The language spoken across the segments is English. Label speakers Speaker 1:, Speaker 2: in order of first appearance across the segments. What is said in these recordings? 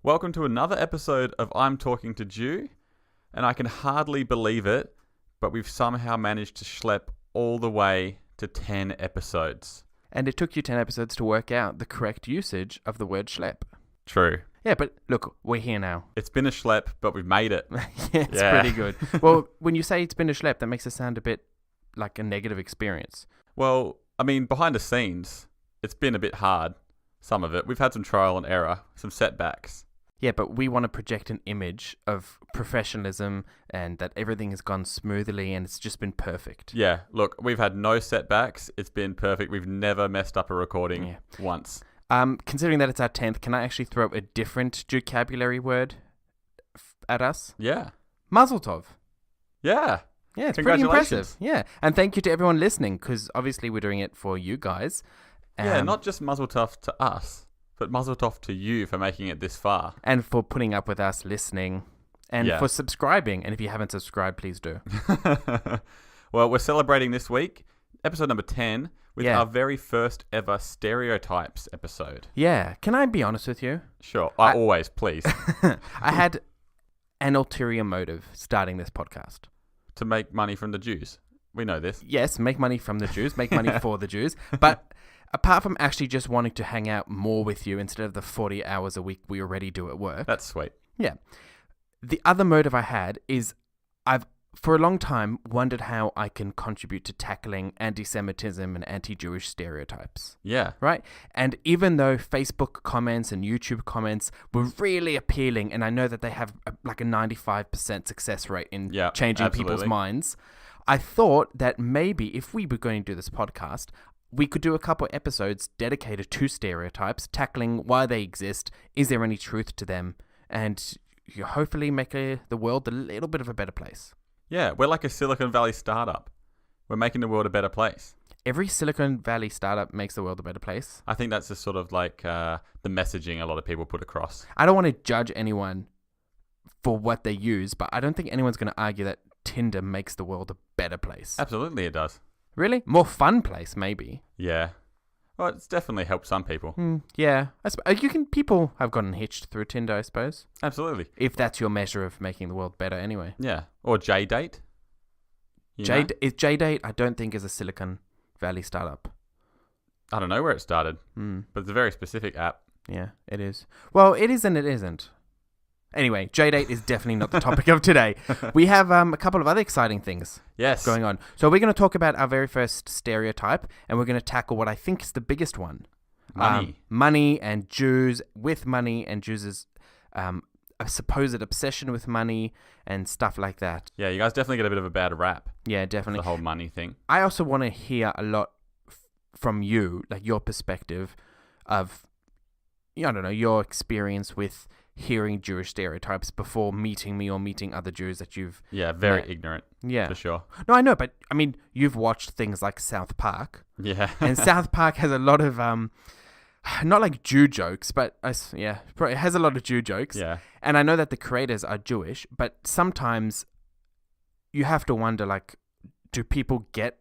Speaker 1: Welcome to another episode of I'm Talking to Jew, and I can hardly believe it, but we've somehow managed to schlep all the way to 10 episodes.
Speaker 2: And it took you 10 episodes to work out the correct usage of the word schlep.
Speaker 1: True.
Speaker 2: Yeah, but look, we're here now.
Speaker 1: It's been a schlep, but we've made it.
Speaker 2: It's pretty good. Well, when you say it's been a schlep, that makes it sound a bit like a negative experience.
Speaker 1: Well, I mean, behind the scenes, it's been a bit hard, some of it. We've had some trial and error, some setbacks.
Speaker 2: Yeah, but we want to project an image of professionalism and that everything has gone smoothly and it's just been perfect.
Speaker 1: Yeah, look, we've had no setbacks. It's been perfect. We've never messed up a recording once.
Speaker 2: Considering that it's our 10th, can I actually throw a different Jewcabulary word at us?
Speaker 1: Yeah.
Speaker 2: Mazel tov.
Speaker 1: Yeah.
Speaker 2: Yeah, it's pretty impressive. Yeah, and thank you to everyone listening, because obviously we're doing it for you guys.
Speaker 1: Yeah, not just mazel tov to us, but mazel tov to you for making it this far.
Speaker 2: And for putting up with us listening. And for subscribing. And if you haven't subscribed, please do.
Speaker 1: Well, we're celebrating this week, episode number 10, with our very first ever Stereotypes episode.
Speaker 2: Yeah. Can I be honest with you?
Speaker 1: Sure. I always, please.
Speaker 2: I had an ulterior motive starting this podcast.
Speaker 1: To make money from the Jews. We know this.
Speaker 2: Yes, make money from the Jews, make money for the Jews. But apart from actually just wanting to hang out more with you instead of the 40 hours a week we already do at work.
Speaker 1: That's sweet.
Speaker 2: Yeah. The other motive I had is I've, for a long time, wondered how I can contribute to tackling anti-Semitism and anti-Jewish stereotypes.
Speaker 1: Yeah.
Speaker 2: Right? And even though Facebook comments and YouTube comments were really appealing, and I know that they have like a 95% success rate in changing people's minds, I thought that maybe if we were going to do this podcast, we could do a couple episodes dedicated to stereotypes, tackling why they exist, is there any truth to them, and hopefully make the world a little bit of a better place.
Speaker 1: Yeah, we're like a Silicon Valley startup. We're making the world a better place.
Speaker 2: Every Silicon Valley startup makes the world a better place.
Speaker 1: I think that's just sort of like the messaging a lot of people put across.
Speaker 2: I don't want to judge anyone for what they use, but I don't think anyone's going to argue that Tinder makes the world a better place.
Speaker 1: Absolutely it does.
Speaker 2: Really? More fun place, maybe.
Speaker 1: Yeah. Well, it's definitely helped some people.
Speaker 2: Yeah. People have gotten hitched through Tinder, I suppose.
Speaker 1: Absolutely.
Speaker 2: If that's your measure of making the world better anyway.
Speaker 1: Yeah. Or J-Date.
Speaker 2: J-Date, I don't think is a Silicon Valley startup.
Speaker 1: I don't know where it started, but it's a very specific app.
Speaker 2: Yeah, it is. Well, it is and it isn't. Anyway, J-Date is definitely not the topic of today. We have a couple of other exciting things going on. So we're going to talk about our very first stereotype, and we're going to tackle what I think is the biggest one. Money and Jews, with money and Jews' a supposed obsession with money and stuff like that.
Speaker 1: Yeah, you guys definitely get a bit of a bad rap.
Speaker 2: Yeah, definitely.
Speaker 1: The whole money thing.
Speaker 2: I also want to hear a lot from you, like your perspective of, I don't know, your experience with hearing Jewish stereotypes before meeting me or meeting other Jews that you've
Speaker 1: very
Speaker 2: met.
Speaker 1: ignorant.
Speaker 2: Yeah.
Speaker 1: For sure.
Speaker 2: No, I know, but I mean, you've watched things like South Park.
Speaker 1: Yeah.
Speaker 2: And South Park has a lot of, not like Jew jokes, but it has a lot of Jew jokes.
Speaker 1: Yeah.
Speaker 2: And I know that the creators are Jewish, but sometimes you have to wonder, like, do people get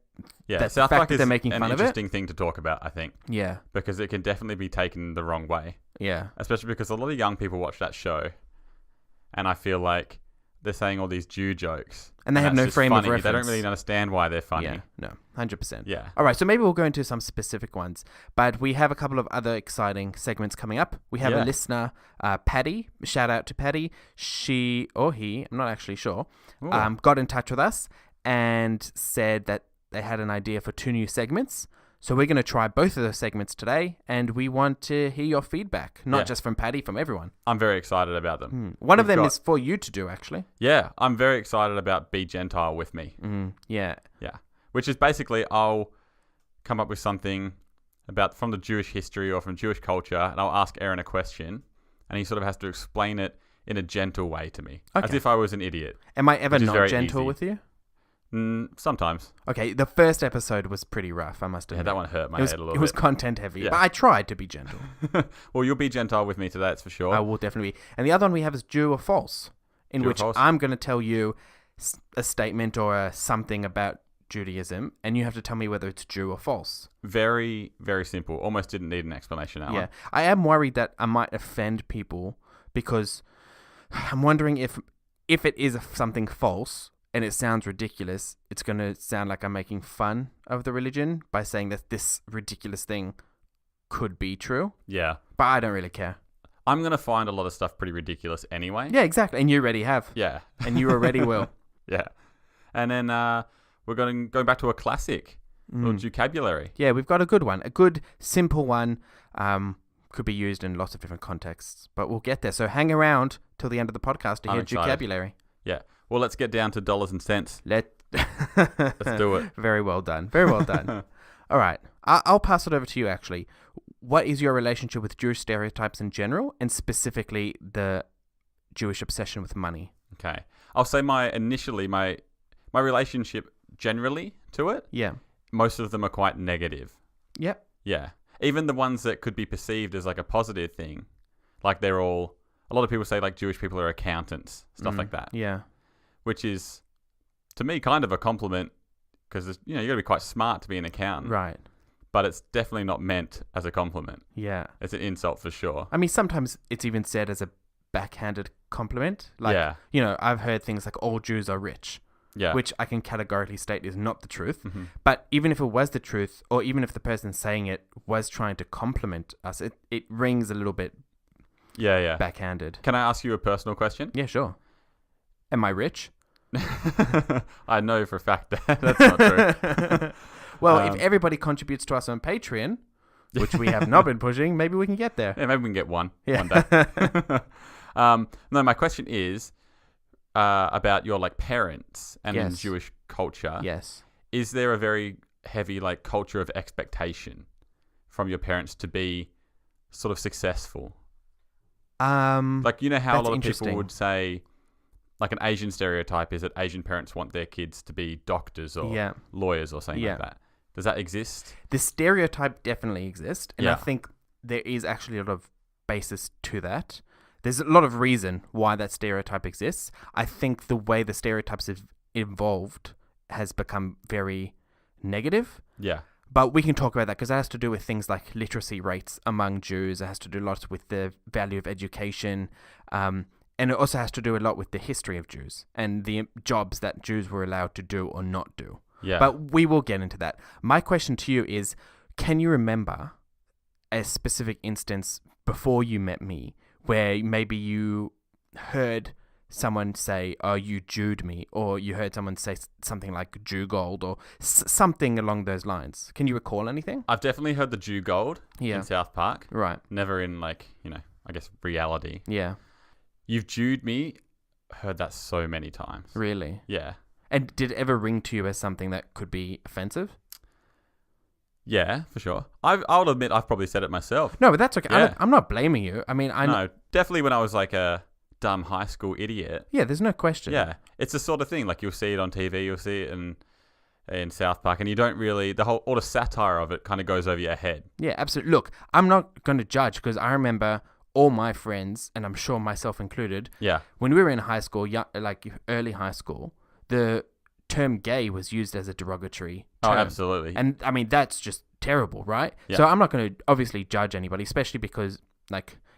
Speaker 2: that
Speaker 1: South
Speaker 2: fact
Speaker 1: Park
Speaker 2: that they're making fun of it?
Speaker 1: an interesting thing to talk about, I think.
Speaker 2: Yeah.
Speaker 1: Because it can definitely be taken the wrong way.
Speaker 2: Yeah.
Speaker 1: Especially because a lot of young people watch that show, and I feel like they're saying all these Jew jokes.
Speaker 2: And they have no frame of reference.
Speaker 1: They don't really understand why they're funny.
Speaker 2: Yeah, no, 100%.
Speaker 1: Yeah.
Speaker 2: All right, so maybe we'll go into some specific ones. But we have a couple of other exciting segments coming up. We have a listener, Patty. Shout out to Patty. She, or he, I'm not actually sure, got in touch with us and said that they had an idea for 2 new segments. So we're going to try both of those segments today, and we want to hear your feedback, not just from Patty, from everyone.
Speaker 1: I'm very excited about them.
Speaker 2: One of them is for you to do, actually.
Speaker 1: Yeah, I'm very excited about Be Gentile With Me.
Speaker 2: Yeah.
Speaker 1: Yeah. Which is basically, I'll come up with something from the Jewish history or from Jewish culture, and I'll ask Aaron a question, and he sort of has to explain it in a gentle way to me, as if I was an idiot.
Speaker 2: Am I ever not gentle with you?
Speaker 1: Sometimes.
Speaker 2: Okay, the first episode was pretty rough, I must admit.
Speaker 1: Yeah, that one hurt my head a little bit.
Speaker 2: It was content heavy, but I tried to be gentle.
Speaker 1: Well, you'll be Gentile with me today, that's for sure.
Speaker 2: I will definitely be. And the other one we have is Jew or False, in which I'm going to tell you a statement or something about Judaism, and you have to tell me whether it's Jew or false.
Speaker 1: Very, very simple. Almost didn't need an explanation, Alan.
Speaker 2: Yeah. I am worried that I might offend people because I'm wondering if it is something false and it sounds ridiculous, it's going to sound like I'm making fun of the religion by saying that this ridiculous thing could be true.
Speaker 1: Yeah.
Speaker 2: But I don't really care.
Speaker 1: I'm going to find a lot of stuff pretty ridiculous anyway.
Speaker 2: Yeah, exactly. And you already have.
Speaker 1: Yeah.
Speaker 2: And you already will.
Speaker 1: Yeah. And then we're going back to a classic, little Jewcabulary.
Speaker 2: Yeah, we've got a good one. A good, simple one. Could be used in lots of different contexts. But we'll get there. So hang around till the end of the podcast to hear Jewcabulary.
Speaker 1: Yeah. Well, let's get down to dollars and cents.
Speaker 2: Let's
Speaker 1: do it.
Speaker 2: Very well done. Very well done. All right. I'll pass it over to you, actually. What is your relationship with Jewish stereotypes in general, and specifically the Jewish obsession with money?
Speaker 1: Okay. I'll say my relationship generally to it.
Speaker 2: Yeah.
Speaker 1: Most of them are quite negative.
Speaker 2: Yep.
Speaker 1: Yeah. Even the ones that could be perceived as like a positive thing, like a lot of people say like Jewish people are accountants, stuff like that.
Speaker 2: Yeah.
Speaker 1: Which is, to me, kind of a compliment because, you got to be quite smart to be an accountant.
Speaker 2: Right.
Speaker 1: But it's definitely not meant as a compliment.
Speaker 2: Yeah.
Speaker 1: It's an insult for sure.
Speaker 2: I mean, sometimes it's even said as a backhanded compliment. Like, I've heard things like all Jews are rich.
Speaker 1: Yeah.
Speaker 2: Which I can categorically state is not the truth.
Speaker 1: Mm-hmm.
Speaker 2: But even if it was the truth, or even if the person saying it was trying to compliment us, it rings a little bit backhanded.
Speaker 1: Can I ask you a personal question?
Speaker 2: Yeah, sure. Am I rich?
Speaker 1: I know for a fact that that's not true.
Speaker 2: Well, if everybody contributes to us on Patreon, which we have not been pushing, maybe we can get there.
Speaker 1: Yeah, maybe we can get one day. No, my question is about your parents and in Jewish culture.
Speaker 2: Yes.
Speaker 1: Is there a very heavy culture of expectation from your parents to be sort of successful? How a lot of people would say, an Asian stereotype is that Asian parents want their kids to be doctors or lawyers or something like that. Does that exist?
Speaker 2: The stereotype definitely exists, and I think there is actually a lot of basis to that. There's a lot of reason why that stereotype exists. I think the way the stereotypes have evolved has become very negative.
Speaker 1: Yeah.
Speaker 2: But we can talk about that because that has to do with things like literacy rates among Jews. It has to do a lot with the value of education. And it also has to do a lot with the history of Jews and the jobs that Jews were allowed to do or not do.
Speaker 1: Yeah.
Speaker 2: But we will get into that. My question to you is, can you remember a specific instance before you met me where maybe you heard someone say, oh, you Jewed me, or you heard someone say something like Jew gold or something along those lines? Can you recall anything?
Speaker 1: I've definitely heard the Jew gold in South Park.
Speaker 2: Right.
Speaker 1: Never in I guess reality.
Speaker 2: Yeah.
Speaker 1: You've Jewed me. Heard that so many times.
Speaker 2: Really?
Speaker 1: Yeah.
Speaker 2: And did it ever ring to you as something that could be offensive?
Speaker 1: Yeah, for sure. I'll admit I've probably said it myself.
Speaker 2: No, but that's okay.
Speaker 1: Yeah.
Speaker 2: I'm not blaming you. I mean,
Speaker 1: No, definitely when I was a dumb high school idiot.
Speaker 2: Yeah, there's no question.
Speaker 1: Yeah. It's the sort of thing, you'll see it on TV, you'll see it in South Park, and you don't really, all the satire of it kind of goes over your head.
Speaker 2: Yeah, absolutely. Look, I'm not going to judge because I remember all my friends, and I'm sure myself included, when we were in high school, early high school, the term gay was used as a derogatory term.
Speaker 1: Oh, absolutely.
Speaker 2: And I mean, that's just terrible, right?
Speaker 1: Yeah.
Speaker 2: So I'm not going to obviously judge anybody, especially because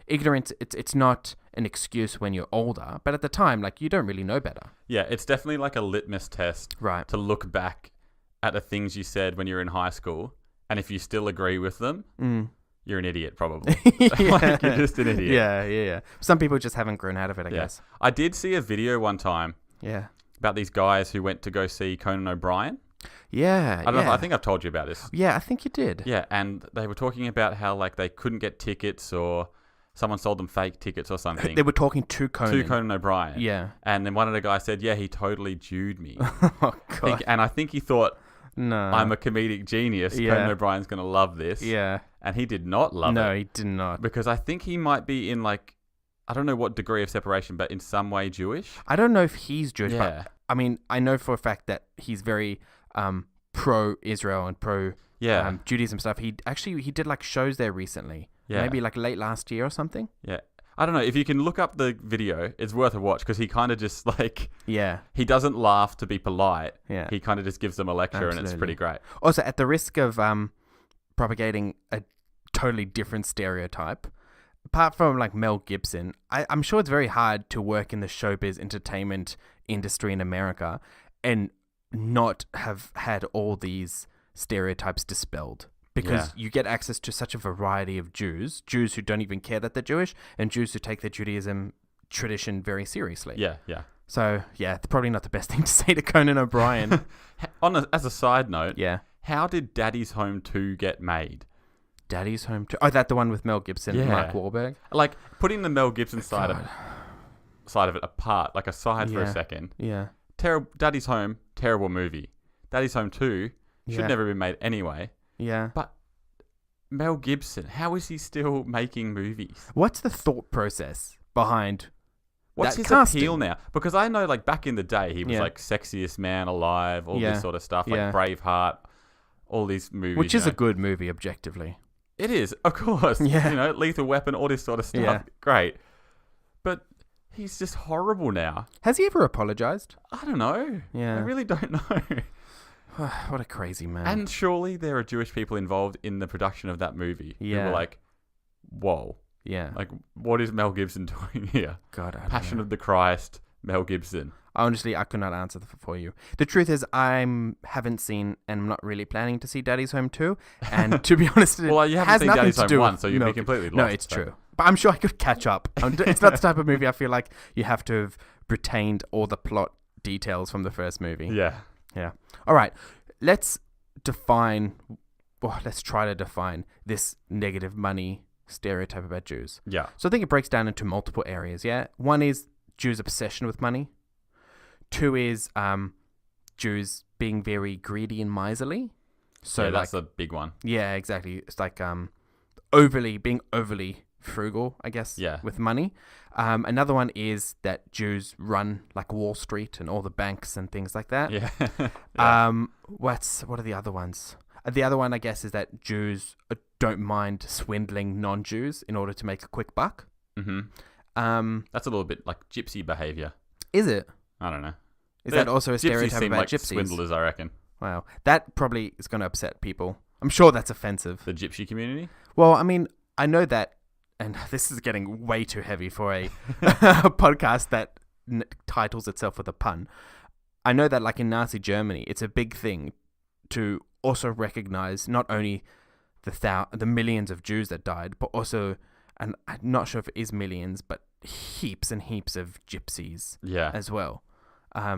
Speaker 2: ignorance, it's not an excuse when you're older, but at the time, you don't really know better.
Speaker 1: Yeah, it's definitely a litmus test to look back at the things you said when you were in high school, and if you still agree with them, you're an idiot, probably. You're just an idiot.
Speaker 2: Yeah. Some people just haven't grown out of it, I guess.
Speaker 1: I did see a video one time about these guys who went to go see Conan O'Brien.
Speaker 2: Yeah,
Speaker 1: I don't know if, I think I've told you about this.
Speaker 2: Yeah, I think you did.
Speaker 1: Yeah, and they were talking about how they couldn't get tickets or someone sold them fake tickets or something.
Speaker 2: They were talking to Conan.
Speaker 1: To Conan O'Brien.
Speaker 2: Yeah.
Speaker 1: And then one of the guys said, yeah, he totally Jewed me.
Speaker 2: Oh, God.
Speaker 1: I think he thought,
Speaker 2: no,
Speaker 1: I'm a comedic genius.
Speaker 2: Yeah.
Speaker 1: Conan O'Brien's going to love this.
Speaker 2: Yeah.
Speaker 1: And he did not love it.
Speaker 2: No, he did not.
Speaker 1: Because I think he might be in I don't know what degree of separation, but in some way Jewish.
Speaker 2: I don't know if he's Jewish, but I mean, I know for a fact that he's very pro-Israel and pro-Judaism stuff. He did shows there recently. Yeah. Maybe late last year or something.
Speaker 1: Yeah. I don't know. If you can look up the video, it's worth a watch because he kind of just he doesn't laugh to be polite.
Speaker 2: Yeah.
Speaker 1: He kind of just gives them a lecture. Absolutely. And it's pretty great.
Speaker 2: Also, at the risk of propagating a totally different stereotype, apart from like Mel Gibson, I'm sure it's very hard to work in the showbiz entertainment industry in America and not have had all these stereotypes dispelled. Because you get access to such a variety of Jews who don't even care that they're Jewish, and Jews who take their Judaism tradition very seriously.
Speaker 1: Yeah.
Speaker 2: So, it's probably not the best thing to say to Conan O'Brien.
Speaker 1: As a side note,
Speaker 2: yeah.
Speaker 1: How did Daddy's Home 2 get made?
Speaker 2: Daddy's Home 2? Oh, that the one with Mel Gibson and Mark Wahlberg?
Speaker 1: Like, putting the Mel Gibson side of it apart, like aside for a second.
Speaker 2: Yeah.
Speaker 1: Daddy's Home, terrible movie. Daddy's Home 2 should never have been made anyway.
Speaker 2: Yeah.
Speaker 1: But Mel Gibson, how is he still making movies?
Speaker 2: What's the thought process behind
Speaker 1: What's
Speaker 2: that
Speaker 1: his
Speaker 2: casting?
Speaker 1: appeal now? Because I know, like, back in the day, he was like sexiest man alive, all this sort of stuff, like Braveheart, all these movies.
Speaker 2: Which is a good movie, objectively.
Speaker 1: It is, of course.
Speaker 2: Yeah.
Speaker 1: You know, Lethal Weapon, all this sort of stuff.
Speaker 2: Yeah.
Speaker 1: Great. But he's just horrible now.
Speaker 2: Has he ever apologized?
Speaker 1: I don't know.
Speaker 2: Yeah.
Speaker 1: I really don't know.
Speaker 2: What a crazy man.
Speaker 1: And surely there are Jewish people involved in the production of that movie.
Speaker 2: Yeah.
Speaker 1: Who were like, whoa.
Speaker 2: Yeah.
Speaker 1: Like, what is Mel Gibson doing here?
Speaker 2: God, I don't
Speaker 1: Passion
Speaker 2: know.
Speaker 1: of the Christ, Mel Gibson.
Speaker 2: Honestly, I could not answer for you. The truth is, I haven't seen, and I'm not really planning to see Daddy's Home 2. And to be honest,
Speaker 1: well, you haven't
Speaker 2: has
Speaker 1: seen
Speaker 2: nothing
Speaker 1: Daddy's
Speaker 2: to
Speaker 1: Home
Speaker 2: do
Speaker 1: 1,
Speaker 2: with
Speaker 1: so you'd be completely lost.
Speaker 2: No, it's true. But I'm sure I could catch up. It's not the type of movie I feel like you have to have retained all the plot details from the first movie.
Speaker 1: Yeah.
Speaker 2: Yeah. All right. Let's try to define this negative money stereotype about Jews.
Speaker 1: Yeah.
Speaker 2: So I think it breaks down into multiple areas, yeah? One is Jews' obsession with money. Two is Jews being very greedy and miserly. So
Speaker 1: that's a big one.
Speaker 2: Yeah, exactly. It's like being overly frugal, I guess, with money. Another one is that Jews run like Wall Street and all the banks and things like that.
Speaker 1: Yeah.
Speaker 2: What are the other ones? The other one, I guess, is that Jews don't mind swindling non-Jews in order to make a quick buck.
Speaker 1: Mm-hmm. That's a little bit like gypsy behavior.
Speaker 2: Is it?
Speaker 1: I don't know.
Speaker 2: Is that also a stereotype about
Speaker 1: like
Speaker 2: gypsies?
Speaker 1: Swindlers, I reckon.
Speaker 2: Wow. That probably is going to upset people. I'm sure that's offensive.
Speaker 1: The gypsy community?
Speaker 2: Well, I mean, I know that, and this is getting way too heavy for a podcast that titles itself with a pun. I know that, like in Nazi Germany, it's a big thing to also recognize not only the millions of Jews that died, but also, and I'm not sure if it is millions, but heaps and heaps of gypsies as well.
Speaker 1: I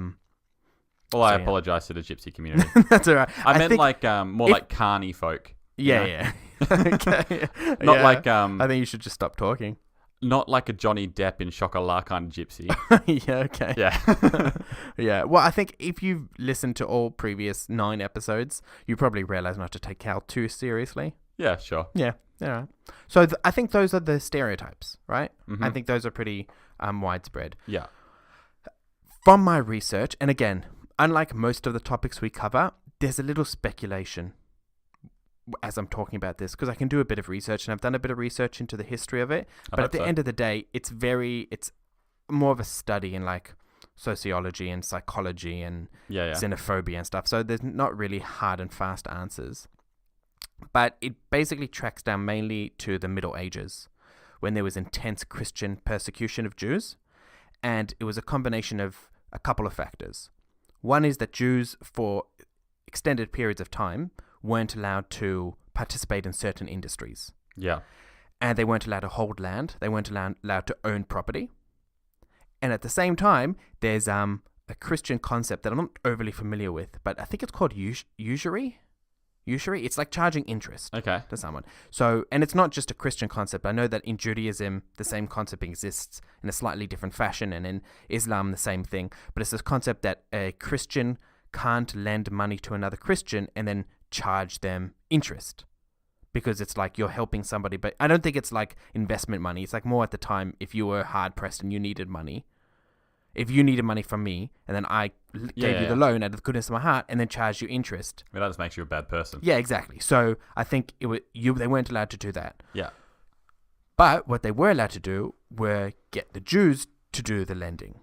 Speaker 1: apologize to the gypsy community.
Speaker 2: That's all right.
Speaker 1: I meant like more like carny folk.
Speaker 2: Yeah. Okay.
Speaker 1: Not like
Speaker 2: I think you should just stop talking.
Speaker 1: Not like a Johnny Depp in Chocolat kind of gypsy.
Speaker 2: Yeah, okay.
Speaker 1: Yeah.
Speaker 2: Yeah. Well, I think if you've listened to all previous 9 episodes, you probably realize not to take Cal too seriously.
Speaker 1: Yeah, sure.
Speaker 2: Yeah. All right. So I think those are the stereotypes, right?
Speaker 1: Mm-hmm.
Speaker 2: I think those are pretty widespread.
Speaker 1: Yeah.
Speaker 2: From my research, and again, unlike most of the topics we cover, there's a little speculation as I'm talking about this, because I can do a bit of research, and I've done a bit of research into the history of it. But at the end of the day, it's more of a study in like sociology and psychology and xenophobia and stuff. So there's not really hard and fast answers. But it basically tracks down mainly to the Middle Ages, when there was intense Christian persecution of Jews. And it was a combination of a couple of factors. One is that Jews, for extended periods of time, weren't allowed to participate in certain industries.
Speaker 1: Yeah.
Speaker 2: And they weren't allowed to hold land. They weren't allowed to own property. And at the same time, there's a Christian concept that I'm not overly familiar with, but I think it's called usury. Usury? It's like charging interest to someone. So, and it's not just a Christian concept. I know that in Judaism, the same concept exists in a slightly different fashion, and in Islam, the same thing. But it's this concept that a Christian can't lend money to another Christian and then charge them interest, because it's like you're helping somebody. But I don't think it's like investment money. It's like more at the time, if you were hard pressed and you needed money, if you needed money from me and then I gave you the loan out of the goodness of my heart and then charged you interest.
Speaker 1: Well, that just makes you a bad person.
Speaker 2: Yeah, exactly. So I think they weren't allowed to do that.
Speaker 1: Yeah.
Speaker 2: But what they were allowed to do were get the Jews to do the lending.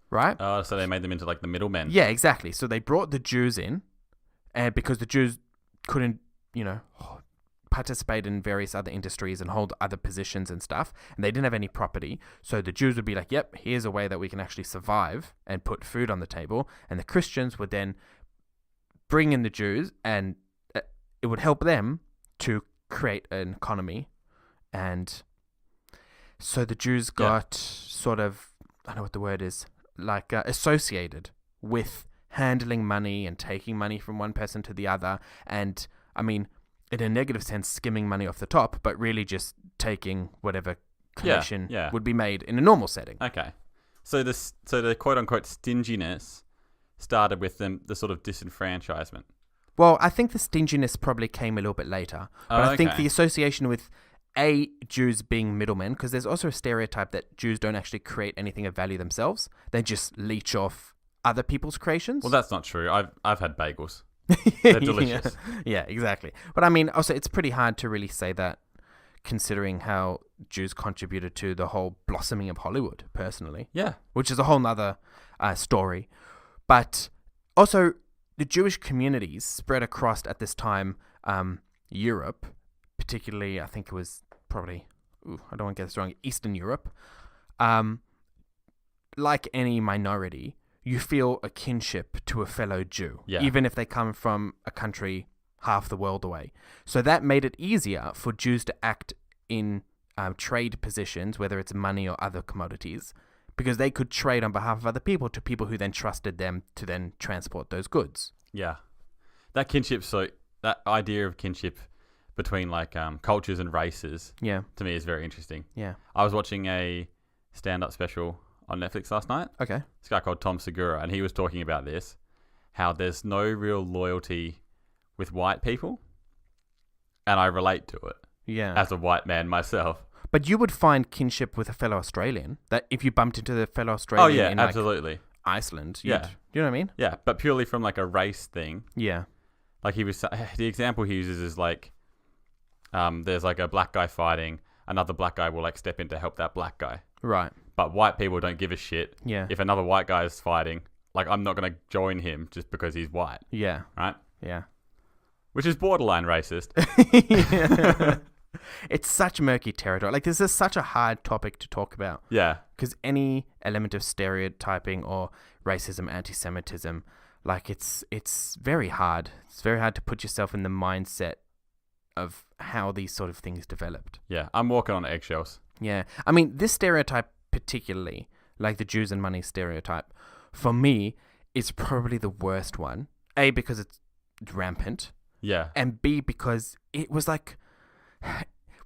Speaker 2: Right?
Speaker 1: Oh, so they made them into like the middlemen.
Speaker 2: Yeah, exactly. So they brought the Jews in, and because the Jews couldn't, participate in various other industries and hold other positions and stuff, and they didn't have any property. So the Jews would be like, yep, here's a way that we can actually survive and put food on the table. And the Christians would then bring in the Jews, and it would help them to create an economy. And so the Jews got sort of, I don't know what the word is, like associated with handling money and taking money from one person to the other. And I mean, in a negative sense, skimming money off the top, but really just taking whatever commission would be made in a normal setting.
Speaker 1: Okay. So the quote-unquote stinginess started with the sort of disenfranchisement.
Speaker 2: Well, I think the stinginess probably came a little bit later. But I think the association with Jews being middlemen, because there's also a stereotype that Jews don't actually create anything of value themselves. They just leech off other people's creations.
Speaker 1: Well, that's not true. I've had bagels. They're delicious.
Speaker 2: Yeah, exactly. But I mean, also, it's pretty hard to really say that, considering how Jews contributed to the whole blossoming of Hollywood, personally.
Speaker 1: Yeah.
Speaker 2: Which is a whole nother story. But also, the Jewish communities spread across, at this time, Europe, particularly, I think it was probably, I don't want to get this wrong, Eastern Europe. Like any minority, you feel a kinship to a fellow Jew, even if they come from a country half the world away. So that made it easier for Jews to act in trade positions, whether it's money or other commodities, because they could trade on behalf of other people to people who then trusted them to then transport those goods.
Speaker 1: Yeah. That kinship, that idea of kinship between like cultures and races, to me is very interesting.
Speaker 2: Yeah.
Speaker 1: I was watching a stand-up special on Netflix last night.
Speaker 2: Okay.
Speaker 1: This guy called Tom Segura, and he was talking about this, how there's no real loyalty with white people, and I relate to it as a white man myself.
Speaker 2: But you would find kinship with a fellow Australian, that if you bumped into the fellow Australian in
Speaker 1: absolutely.
Speaker 2: Like Iceland, you know what I mean?
Speaker 1: Yeah, but purely from like a race thing.
Speaker 2: Yeah.
Speaker 1: Like the example he uses is like, there's like a black guy fighting, another black guy will like step in to help that black guy.
Speaker 2: Right.
Speaker 1: But white people don't give a shit.
Speaker 2: Yeah.
Speaker 1: If another white guy is fighting, like I'm not going to join him just because he's white.
Speaker 2: Yeah.
Speaker 1: Right?
Speaker 2: Yeah.
Speaker 1: Which is borderline racist.
Speaker 2: It's such murky territory. Like, this is such a hard topic to talk about.
Speaker 1: Yeah.
Speaker 2: Because any element of stereotyping or racism, anti-Semitism, like it's very hard. It's very hard to put yourself in the mindset of how these sort of things developed.
Speaker 1: Yeah. I'm walking on eggshells.
Speaker 2: Yeah. I mean, this stereotype particularly, like the Jews and money stereotype, for me, is probably the worst one. A, because it's rampant.
Speaker 1: Yeah.
Speaker 2: And B, because it was like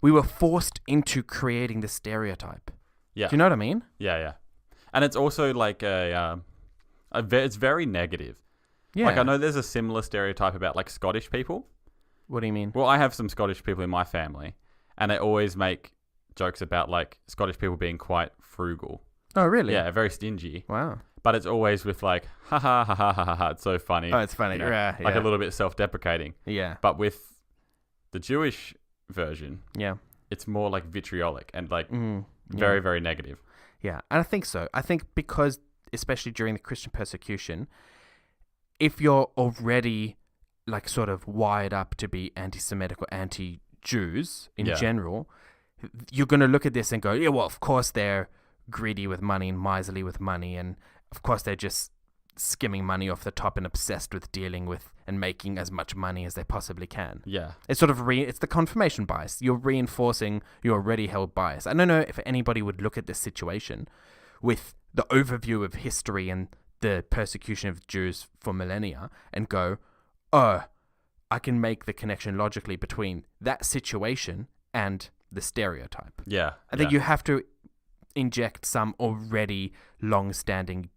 Speaker 2: we were forced into creating the stereotype.
Speaker 1: Yeah.
Speaker 2: Do you know what I mean?
Speaker 1: Yeah, yeah. And it's also like it's very negative.
Speaker 2: Yeah.
Speaker 1: Like I know there's a similar stereotype about like Scottish people.
Speaker 2: What do you mean?
Speaker 1: Well, I have some Scottish people in my family, and they always make jokes about like Scottish people being quite frugal.
Speaker 2: Oh, really?
Speaker 1: Yeah, very stingy.
Speaker 2: Wow.
Speaker 1: But it's always with like, ha ha ha ha ha ha. It's so funny.
Speaker 2: Oh, it's funny.
Speaker 1: You know,
Speaker 2: yeah.
Speaker 1: Like a little bit self-deprecating.
Speaker 2: Yeah.
Speaker 1: But with the Jewish version, it's more like vitriolic and like very, very negative.
Speaker 2: Yeah, and I think so. I think because, especially during the Christian persecution, if you're already like sort of wired up to be anti-Semitic or anti-Jews in general, you're going to look at this and go, yeah, well, of course they're greedy with money and miserly with money, and of course they're just skimming money off the top and obsessed with dealing with and making as much money as they possibly can.
Speaker 1: Yeah.
Speaker 2: It's sort of it's the confirmation bias. You're reinforcing your already held bias. I don't know if anybody would look at this situation with the overview of history and the persecution of Jews for millennia and go, oh, I can make the connection logically between that situation and the stereotype.
Speaker 1: Yeah.
Speaker 2: I think you have to inject some already long-standing,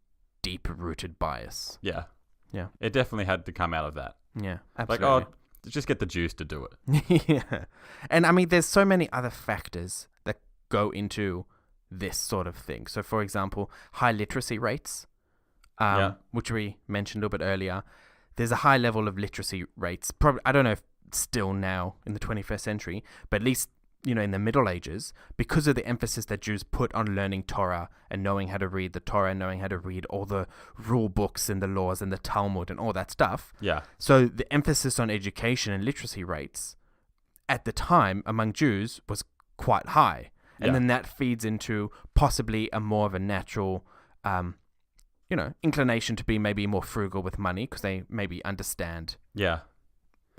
Speaker 2: deep-rooted bias.
Speaker 1: Yeah.
Speaker 2: Yeah.
Speaker 1: It definitely had to come out of that.
Speaker 2: Yeah, absolutely.
Speaker 1: Like, just get the Jews to do it.
Speaker 2: Yeah. And I mean, there's so many other factors that go into this sort of thing. So, for example, high literacy rates, which we mentioned a little bit earlier. There's a high level of literacy rates. Probably, I don't know if still now in the 21st century, but at least, you know, in the Middle Ages, because of the emphasis that Jews put on learning Torah and knowing how to read the Torah, and knowing how to read all the rule books and the laws and the Talmud and all that stuff.
Speaker 1: Yeah.
Speaker 2: So the emphasis on education and literacy rates at the time among Jews was quite high. And then that feeds into possibly a more of a natural, inclination to be maybe more frugal with money because they maybe understand.
Speaker 1: Yeah.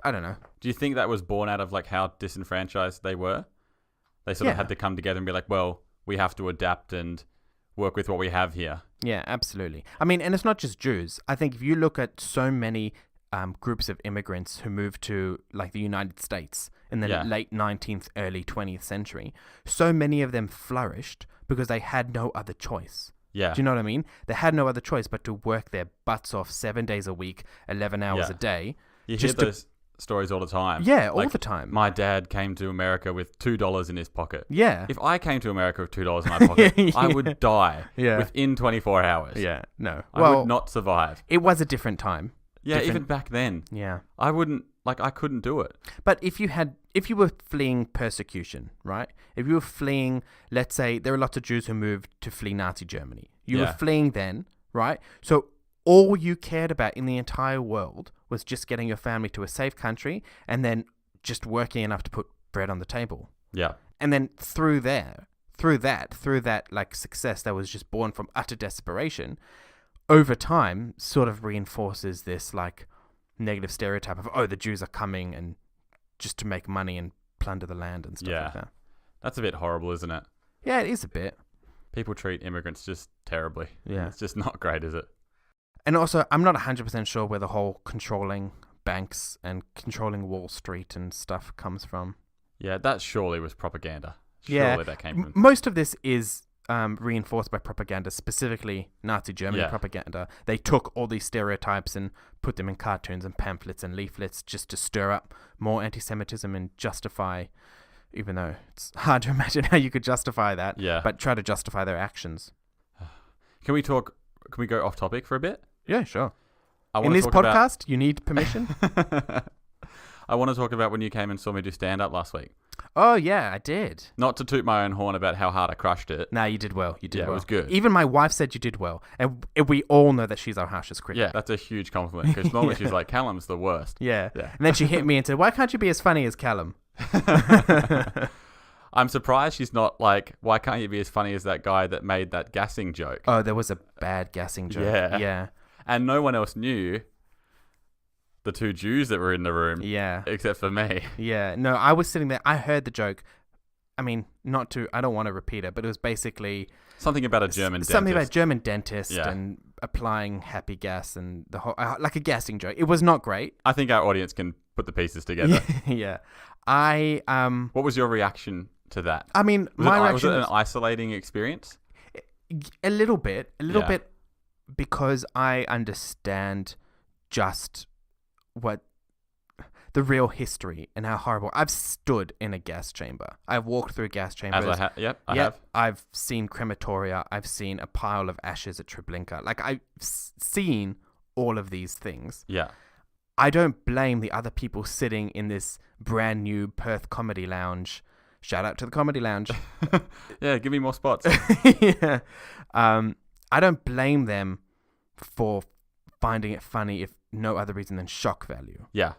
Speaker 2: I don't know.
Speaker 1: Do you think that was born out of like how disenfranchised they were? They sort of had to come together and be like, well, we have to adapt and work with what we have here.
Speaker 2: Yeah, absolutely. I mean, and it's not just Jews. I think if you look at so many groups of immigrants who moved to like the United States in the late 19th, early 20th century, so many of them flourished because they had no other choice.
Speaker 1: Yeah.
Speaker 2: Do you know what I mean? They had no other choice but to work their butts off 7 days a week, 11 hours a day.
Speaker 1: You hear those stories all the time.
Speaker 2: Yeah, all the time.
Speaker 1: My dad came to America with $2 in his pocket.
Speaker 2: Yeah.
Speaker 1: If I came to America with $2 in my pocket, I would die within 24 hours.
Speaker 2: Yeah, no.
Speaker 1: I would not survive.
Speaker 2: It was a different time.
Speaker 1: Yeah, even back then.
Speaker 2: Yeah.
Speaker 1: I couldn't do it.
Speaker 2: But if you were fleeing persecution, right? If you were fleeing, let's say, there are lots of Jews who moved to flee Nazi Germany. You were fleeing then, right? So all you cared about in the entire world was just getting your family to a safe country and then just working enough to put bread on the table.
Speaker 1: Yeah.
Speaker 2: And then through that like success that was just born from utter desperation, over time sort of reinforces this like negative stereotype of, oh, the Jews are coming and just to make money and plunder the land and stuff like that.
Speaker 1: That's a bit horrible, isn't it?
Speaker 2: Yeah, it is a bit.
Speaker 1: People treat immigrants just terribly.
Speaker 2: Yeah.
Speaker 1: It's just not great, is it?
Speaker 2: And also, I'm not 100% sure where the whole controlling banks and controlling Wall Street and stuff comes from.
Speaker 1: Yeah, that surely was propaganda. Surely that came from...
Speaker 2: Most of this is reinforced by propaganda, specifically Nazi Germany propaganda. They took all these stereotypes and put them in cartoons and pamphlets and leaflets just to stir up more anti-Semitism and justify, even though it's hard to imagine how you could justify that, but try to justify their actions.
Speaker 1: Can we go off topic for a bit?
Speaker 2: Yeah, sure. In this podcast, you need permission?
Speaker 1: I want to talk about when you came and saw me do stand-up last week.
Speaker 2: Oh, yeah, I did.
Speaker 1: Not to toot my own horn about how hard I crushed it.
Speaker 2: Nah, you did well. You did well.
Speaker 1: It was good.
Speaker 2: Even my wife said you did well. And we all know that she's our harshest critic.
Speaker 1: Yeah, that's a huge compliment. Because normally she's like, Callum's the worst.
Speaker 2: Yeah. And then she hit me and said, why can't you be as funny as Callum?
Speaker 1: I'm surprised she's not like, why can't you be as funny as that guy that made that gassing joke?
Speaker 2: Oh, there was a bad gassing joke. Yeah.
Speaker 1: And no one else knew the two Jews that were in the room.
Speaker 2: Yeah.
Speaker 1: Except for me.
Speaker 2: Yeah. No, I was sitting there. I heard the joke. I mean, I don't want to repeat it, but it was basically...
Speaker 1: Something about a German dentist.
Speaker 2: Something about a German dentist and applying happy gas and the whole... like a gassing joke. It was not great.
Speaker 1: I think our audience can put the pieces together.
Speaker 2: Yeah.
Speaker 1: What was your reaction to that?
Speaker 2: I mean, my reaction...
Speaker 1: Was it an isolating experience?
Speaker 2: A little bit. Bit because I understand just what... the real history and how horrible. I've stood in a gas chamber. I've walked through gas chambers.
Speaker 1: I have.
Speaker 2: I've seen crematoria. I've seen a pile of ashes at Treblinka. Like, I've seen all of these things.
Speaker 1: Yeah.
Speaker 2: I don't blame the other people sitting in this brand new Perth Comedy Lounge. Shout out to the Comedy Lounge.
Speaker 1: Yeah, give me more spots.
Speaker 2: Yeah. I don't blame them for finding it funny if no other reason than shock value.
Speaker 1: Yeah.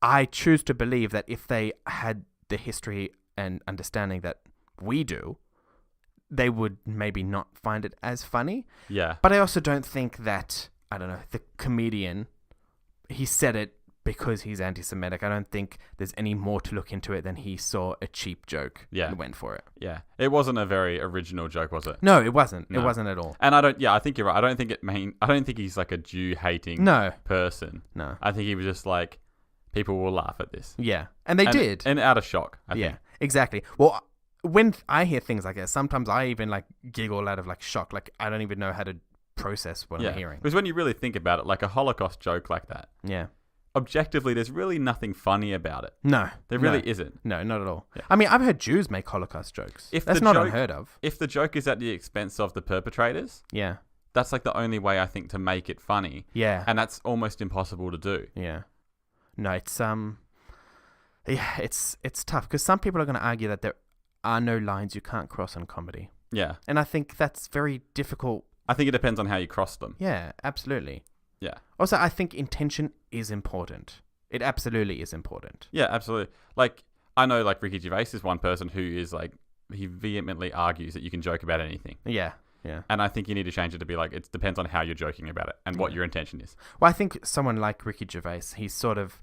Speaker 2: I choose to believe that if they had the history and understanding that we do, they would maybe not find it as funny.
Speaker 1: Yeah.
Speaker 2: But I also don't think that, I don't know, the comedian, he said it because he's anti-Semitic. I don't think there's any more to look into it than he saw a cheap joke and went for it.
Speaker 1: Yeah. It wasn't a very original joke, was it?
Speaker 2: No, it wasn't. No. It wasn't at all.
Speaker 1: And I think you're right. I don't think he's like a Jew-hating person.
Speaker 2: No.
Speaker 1: I think he was just like, people will laugh at this.
Speaker 2: Yeah. And they did.
Speaker 1: And out of shock, I think.
Speaker 2: Yeah, exactly. Well, when I hear things like that, sometimes I even like giggle out of like shock. Like, I don't even know how to process what I'm hearing.
Speaker 1: Because when you really think about it, like a Holocaust joke like that.
Speaker 2: Yeah.
Speaker 1: Objectively, there's really nothing funny about it.
Speaker 2: No.
Speaker 1: There really isn't.
Speaker 2: No, not at all.
Speaker 1: Yeah.
Speaker 2: I mean, I've heard Jews make Holocaust jokes. That's not unheard of.
Speaker 1: If the joke is at the expense of the perpetrators, that's like the only way I think to make it funny.
Speaker 2: Yeah.
Speaker 1: And that's almost impossible to do.
Speaker 2: Yeah. No, it's it's tough because some people are going to argue that there are no lines you can't cross in comedy.
Speaker 1: Yeah.
Speaker 2: And I think that's very difficult.
Speaker 1: I think it depends on how you cross them.
Speaker 2: Yeah, absolutely.
Speaker 1: Yeah.
Speaker 2: Also, I think intention is important. It absolutely is important.
Speaker 1: Yeah, absolutely. Like, I know, like, Ricky Gervais is one person who is, like, he vehemently argues that you can joke about anything.
Speaker 2: Yeah, yeah.
Speaker 1: And I think you need to change it to be like, it depends on how you're joking about it and what your intention is.
Speaker 2: Well, I think someone like Ricky Gervais, he's sort of...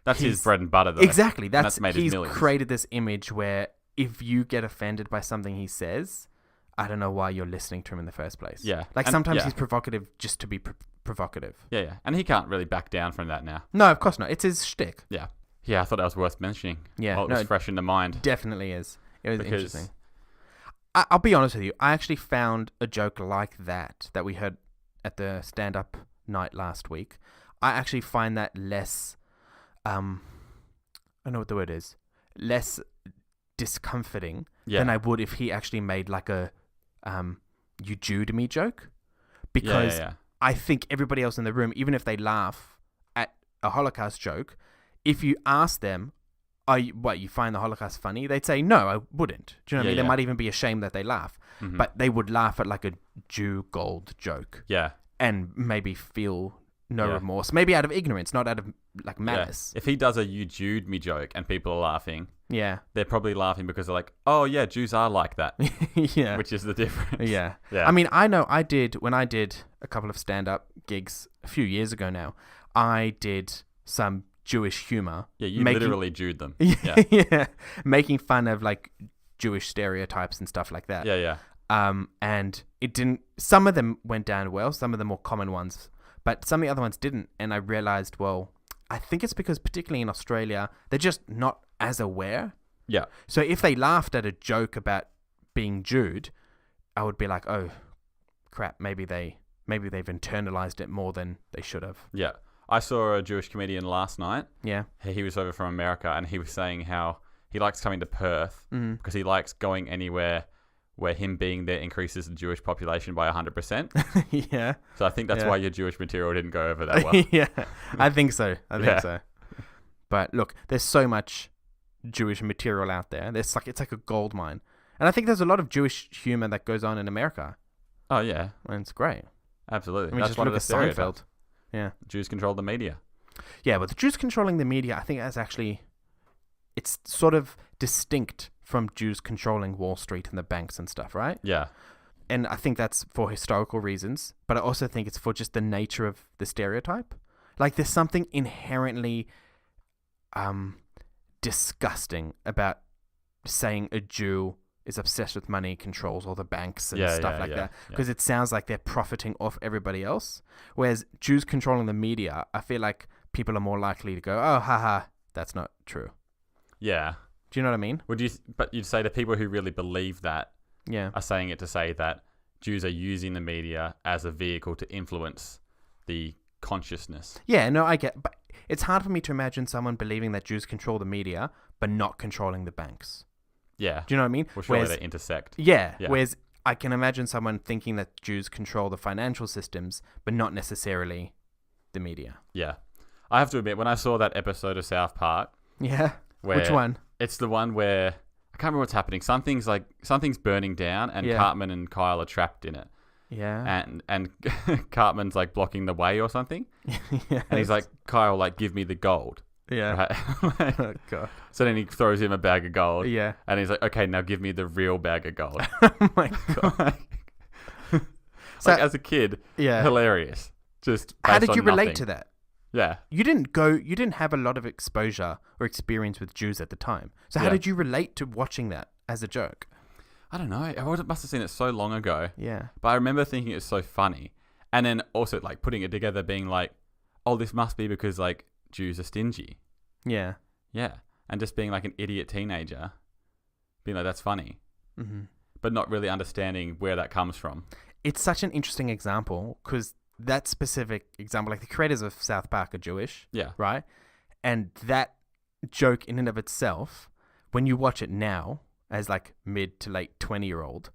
Speaker 1: That's his bread and butter, though.
Speaker 2: Exactly.
Speaker 1: That's made
Speaker 2: he's
Speaker 1: his millions.
Speaker 2: Created this image where if you get offended by something he says, I don't know why you're listening to him in the first place.
Speaker 1: Yeah.
Speaker 2: Like, sometimes he's provocative just to be provocative.
Speaker 1: Yeah, yeah. And he can't really back down from that now.
Speaker 2: No, of course not. It's his shtick.
Speaker 1: Yeah. Yeah, I thought that was worth mentioning.
Speaker 2: Yeah.
Speaker 1: While it was fresh in the mind.
Speaker 2: Definitely is. It was interesting. I'll be honest with you. I actually found a joke like that we heard at the stand-up night last week. I actually find that less... I don't know what the word is. Less discomforting than I would if he actually made like a you Jewed me joke. Because I think everybody else in the room, even if they laugh at a Holocaust joke, if you ask them, you find the Holocaust funny? They'd say, no, I wouldn't. Do you know what I mean? They might even be ashamed that they laugh. Mm-hmm. But they would laugh at like a Jew gold joke.
Speaker 1: Yeah.
Speaker 2: And maybe feel no remorse. Maybe out of ignorance, not out of like malice.
Speaker 1: Yeah. If he does a you Jewed me joke and people are laughing, they're probably laughing because they're like, oh yeah, Jews are like that.
Speaker 2: Yeah.
Speaker 1: Which is the difference.
Speaker 2: Yeah.
Speaker 1: Yeah.
Speaker 2: I mean, I know when I did a couple of stand-up gigs a few years ago now, I did some Jewish humor. Yeah,
Speaker 1: you literally Jewed them.
Speaker 2: Yeah. Yeah. Making fun of like Jewish stereotypes and stuff like that.
Speaker 1: Yeah, yeah.
Speaker 2: And it didn't, some of them went down well, some of the more common ones, but some of the other ones didn't. And I realized, well, I think it's because particularly in Australia, they're just not as aware.
Speaker 1: Yeah.
Speaker 2: So if they laughed at a joke about being Jewed, I would be like, oh crap, maybe they've internalized it more than they should have.
Speaker 1: Yeah. I saw a Jewish comedian last night.
Speaker 2: Yeah.
Speaker 1: He was over from America and he was saying how he likes coming to Perth because he likes going anywhere where him being there increases the Jewish population by 100%.
Speaker 2: Yeah.
Speaker 1: So I think that's why your Jewish material didn't go over that well.
Speaker 2: Yeah. I think so. But look, there's so much Jewish material out there. It's like a gold mine. And I think there's a lot of Jewish humor that goes on in America.
Speaker 1: Oh, yeah.
Speaker 2: And it's great.
Speaker 1: Absolutely.
Speaker 2: I mean, that's just one of the stereotypes. Yeah.
Speaker 1: Jews control the media.
Speaker 2: Yeah, but the Jews controlling the media, I think it's sort of distinct from Jews controlling Wall Street and the banks and stuff, right?
Speaker 1: Yeah.
Speaker 2: And I think that's for historical reasons, but I also think it's for just the nature of the stereotype. Like, there's something inherently disgusting about saying a Jew is obsessed with money, controls all the banks and stuff like that. Because it sounds like they're profiting off everybody else. Whereas Jews controlling the media, I feel like people are more likely to go, oh, haha, that's not true.
Speaker 1: Yeah.
Speaker 2: Do you know what I mean?
Speaker 1: But you'd say the people who really believe that are saying it to say that Jews are using the media as a vehicle to influence the consciousness.
Speaker 2: Yeah, no, I get, but it's hard for me to imagine someone believing that Jews control the media, but not controlling the banks.
Speaker 1: Yeah.
Speaker 2: Do you know what I mean?
Speaker 1: Well, surely they intersect.
Speaker 2: Yeah. Whereas I can imagine someone thinking that Jews control the financial systems, but not necessarily the media.
Speaker 1: Yeah. I have to admit, when I saw that episode of South Park...
Speaker 2: Yeah? Which one?
Speaker 1: It's the one where... I can't remember what's happening. Something's burning down and Cartman and Kyle are trapped in it.
Speaker 2: Yeah.
Speaker 1: And Cartman's like blocking the way or something. Yes. And he's like, Kyle, like, give me the gold.
Speaker 2: Yeah.
Speaker 1: Right? Oh, God. So then he throws him a bag of gold.
Speaker 2: Yeah.
Speaker 1: And he's like, okay, now give me the real bag of gold.
Speaker 2: Oh my God.
Speaker 1: So, as a kid, hilarious. Just
Speaker 2: how did you relate to that?
Speaker 1: Yeah.
Speaker 2: You didn't have a lot of exposure or experience with Jews at the time. So how did you relate to watching that as a joke?
Speaker 1: I don't know. I must have seen it so long ago.
Speaker 2: Yeah.
Speaker 1: But I remember thinking it's so funny. And then also like putting it together being like, oh, this must be because like Jews are stingy.
Speaker 2: Yeah.
Speaker 1: Yeah. And just being like an idiot teenager, being like, that's funny. Mm-hmm. But not really understanding where that comes from.
Speaker 2: It's such an interesting example because that specific example, like the creators of South Park are Jewish.
Speaker 1: Yeah.
Speaker 2: Right? And that joke in and of itself, when you watch it now as like mid to late 20-year-old,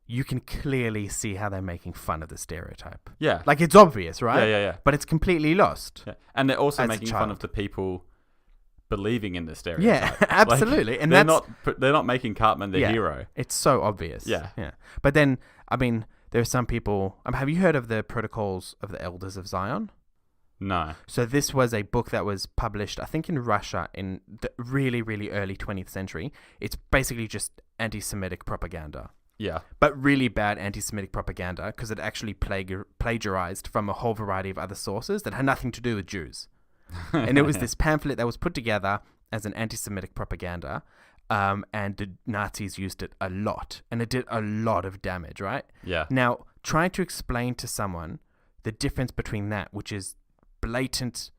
Speaker 2: you can clearly see how they're making fun of the stereotype.
Speaker 1: Yeah.
Speaker 2: Like it's obvious, right?
Speaker 1: Yeah.
Speaker 2: But it's completely lost.
Speaker 1: Yeah. And they're also making fun of the people believing in the stereotype.
Speaker 2: Yeah, absolutely.
Speaker 1: Like,
Speaker 2: and
Speaker 1: they're not making Cartman the hero.
Speaker 2: It's so obvious.
Speaker 1: Yeah.
Speaker 2: But then, I mean, there are some people... have you heard of the Protocols of the Elders of Zion?
Speaker 1: No.
Speaker 2: So this was a book that was published, I think, in Russia in the really, really early 20th century. It's basically just anti-Semitic propaganda.
Speaker 1: Yeah.
Speaker 2: But really bad anti-Semitic propaganda because it actually plagiarized from a whole variety of other sources that had nothing to do with Jews. And it was this pamphlet that was put together as an anti-Semitic propaganda, and the Nazis used it a lot. And it did a lot of damage, right?
Speaker 1: Yeah.
Speaker 2: Now, trying to explain to someone the difference between that, which is blatant,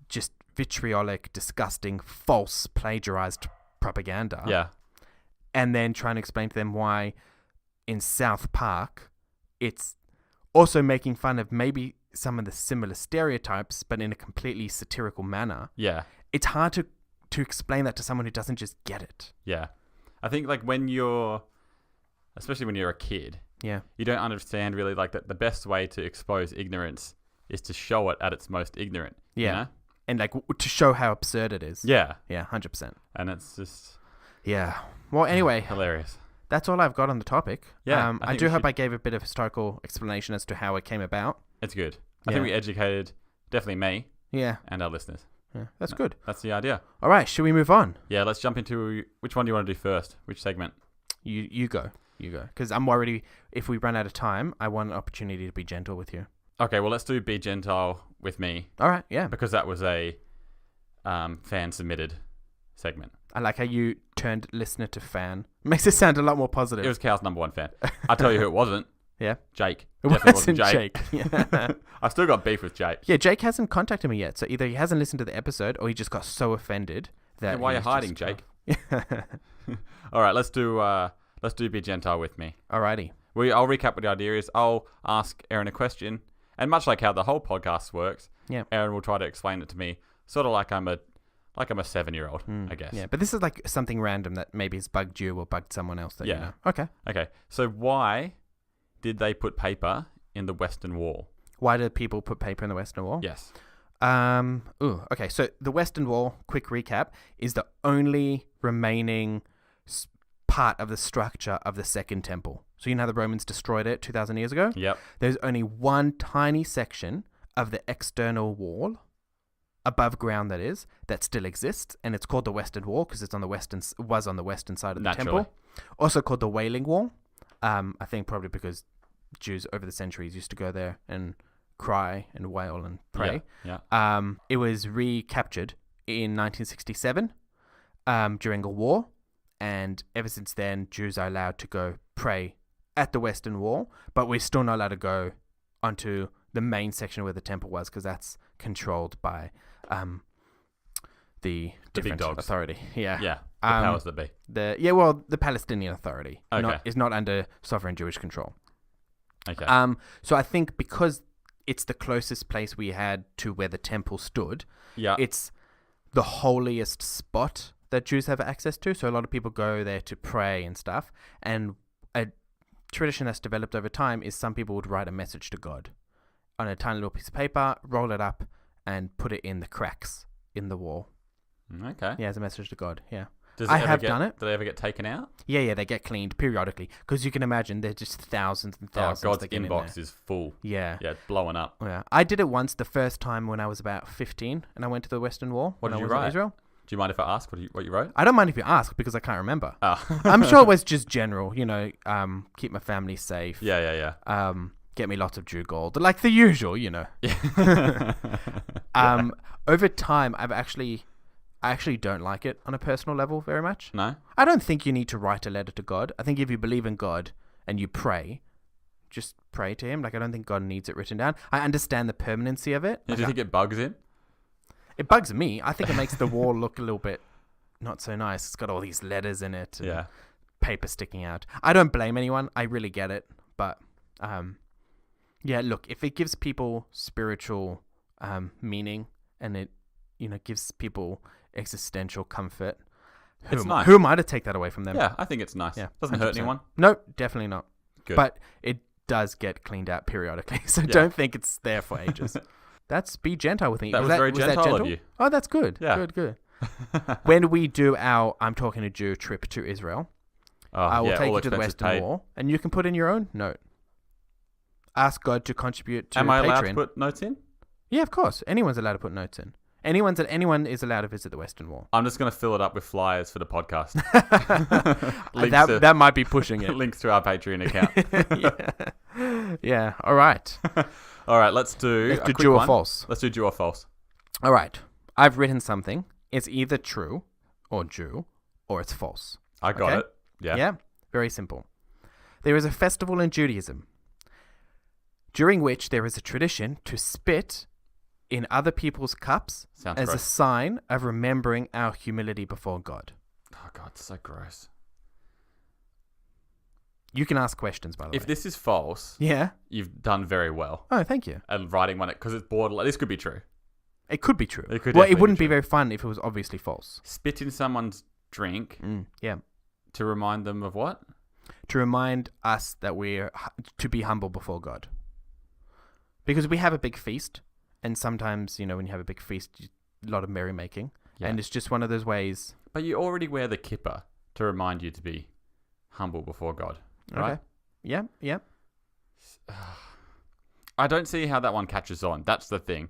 Speaker 2: just vitriolic, disgusting, false, plagiarized propaganda.
Speaker 1: Yeah.
Speaker 2: And then trying to explain to them why in South Park, it's also making fun of maybe some of the similar stereotypes, but in a completely satirical manner.
Speaker 1: Yeah.
Speaker 2: It's hard to explain that to someone who doesn't just get it.
Speaker 1: Yeah. I think like especially when you're a kid,
Speaker 2: yeah,
Speaker 1: you don't understand really like that the best way to expose ignorance is to show it at its most ignorant.
Speaker 2: Yeah.
Speaker 1: You know?
Speaker 2: And like to show how absurd it is.
Speaker 1: Yeah.
Speaker 2: Yeah, 100%.
Speaker 1: And it's just...
Speaker 2: Yeah. Well, anyway.
Speaker 1: Hilarious.
Speaker 2: That's all I've got on the topic.
Speaker 1: Yeah.
Speaker 2: I do hope I gave a bit of historical explanation as to how it came about.
Speaker 1: It's good. I think we educated definitely me.
Speaker 2: Yeah.
Speaker 1: And our listeners.
Speaker 2: Yeah, that's good.
Speaker 1: That's the idea.
Speaker 2: All right, should we move on?
Speaker 1: Yeah, let's jump into... Which one do you want to do first? Which segment?
Speaker 2: You go. You go. Because I'm worried if we run out of time, I want an opportunity to be gentle with you.
Speaker 1: Okay, well, let's do Be Gentile With Me.
Speaker 2: All right, yeah.
Speaker 1: Because that was a fan-submitted segment.
Speaker 2: I like how you turned listener to fan. Makes it sound a lot more positive.
Speaker 1: It was Cal's number one fan. I'll tell you who it wasn't.
Speaker 2: Yeah?
Speaker 1: Jake.
Speaker 2: It
Speaker 1: Definitely
Speaker 2: wasn't Jake. Yeah.
Speaker 1: I've still got beef with Jake.
Speaker 2: Yeah, Jake hasn't contacted me yet. So either he hasn't listened to the episode or he just got so offended that...
Speaker 1: Why are you hiding, Jake? All right, let's do Be Gentile With Me.
Speaker 2: Alrighty.
Speaker 1: I'll recap what the idea is. I'll ask Aaron a question, and much like how the whole podcast works, Aaron will try to explain it to me, sort of like I'm a 7-year-old, I guess.
Speaker 2: Yeah, but this is like something random that maybe has bugged you or bugged someone else that you know. Okay.
Speaker 1: Okay. So why did they put paper in the Western Wall?
Speaker 2: Why did people put paper in the Western Wall?
Speaker 1: Yes.
Speaker 2: Okay. So the Western Wall, quick recap, is the only remaining part of the structure of the Second Temple. So you know how the Romans destroyed it 2,000 years ago?
Speaker 1: Yep.
Speaker 2: There's only one tiny section of the external wall, above ground that is, that still exists, and it's called the Western Wall because was on the western side of the temple. Also called the Wailing Wall. I think probably because Jews over the centuries used to go there and cry and wail and pray.
Speaker 1: Yeah.
Speaker 2: It was recaptured in 1967 during a war, and ever since then, Jews are allowed to go pray at the Western Wall, but we're still not allowed to go onto the main section where the temple was because that's controlled by the
Speaker 1: big dogs
Speaker 2: authority. Yeah.
Speaker 1: Yeah. The powers that be.
Speaker 2: The Palestinian Authority is not under sovereign Jewish control.
Speaker 1: Okay.
Speaker 2: So I think because it's the closest place we had to where the temple stood, it's the holiest spot that Jews have access to. So a lot of people go there to pray and stuff. And a tradition that's developed over time is some people would write a message to God on a tiny little piece of paper, roll it up, and put it in the cracks in the wall.
Speaker 1: Okay.
Speaker 2: Yeah, as a message to God. Yeah.
Speaker 1: I have done it. Do they ever get taken out?
Speaker 2: Yeah, they get cleaned periodically. Because you can imagine there's just thousands and thousands.
Speaker 1: Oh, God's inbox is full.
Speaker 2: Yeah.
Speaker 1: Yeah, it's blowing up.
Speaker 2: Yeah. I did it once the first time when I was about 15 and I went to the Western Wall.
Speaker 1: What did you write? In Israel. Do you mind if I ask what you wrote?
Speaker 2: I don't mind if you ask because I can't remember.
Speaker 1: Oh.
Speaker 2: I'm sure it was just general, keep my family safe.
Speaker 1: Yeah.
Speaker 2: Get me lots of Jew gold. Like the usual,
Speaker 1: Yeah.
Speaker 2: Over time, I actually don't like it on a personal level very much.
Speaker 1: No?
Speaker 2: I don't think you need to write a letter to God. I think if you believe in God and you pray, just pray to him. Like, I don't think God needs it written down. I understand the permanency of it.
Speaker 1: Do you think it bugs him?
Speaker 2: It bugs me. I think it makes the wall look a little bit not so nice. It's got all these letters in it and paper sticking out. I don't blame anyone. I really get it. But, look, if it gives people spiritual meaning and it, gives people existential comfort, who am I to take that away from them?
Speaker 1: Yeah, I think it's nice. Yeah, doesn't 100%. Hurt anyone.
Speaker 2: No, definitely not.
Speaker 1: Good.
Speaker 2: But it does get cleaned out periodically, so don't think it's there for ages. That's Be Gentile With Me.
Speaker 1: That was very gentle of you.
Speaker 2: Oh, that's good.
Speaker 1: Yeah.
Speaker 2: Good. When we do our I'm Talking to Jew trip to Israel, I will take you to the Western Wall, and you can put in your own note. Ask God to contribute to Patreon.
Speaker 1: Am I allowed to put notes in?
Speaker 2: Yeah, of course. Anyone's allowed to put notes in. Anyone is allowed to visit the Western Wall.
Speaker 1: I'm just going to fill it up with flyers for the podcast.
Speaker 2: That might be pushing it.
Speaker 1: Links to our Patreon
Speaker 2: account. Yeah. All right.
Speaker 1: All right. Let's do
Speaker 2: true or false.
Speaker 1: Let's do true or false.
Speaker 2: All right. I've written something. It's either true or Jew or it's false.
Speaker 1: I got it. Yeah.
Speaker 2: Yeah. Very simple. There is a festival in Judaism during which there is a tradition to spit in other people's cups as a sign of remembering our humility before God.
Speaker 1: Oh, God, it's so gross.
Speaker 2: You can ask questions, by the way.
Speaker 1: If this is false, you've done very well.
Speaker 2: Oh, thank you.
Speaker 1: And writing one, because it's borderline. This could be true.
Speaker 2: It could be true.
Speaker 1: It
Speaker 2: wouldn't be very fun if it was obviously false.
Speaker 1: Spit in someone's drink.
Speaker 2: Yeah.
Speaker 1: To remind them of what?
Speaker 2: To remind us that we're to be humble before God. Because we have a big feast. And sometimes, when you have a big feast, a lot of merrymaking. Yeah. And it's just one of those ways.
Speaker 1: But you already wear the kippah to remind you to be humble before God, right?
Speaker 2: Okay. Yeah, yeah.
Speaker 1: I don't see how that one catches on. That's the thing.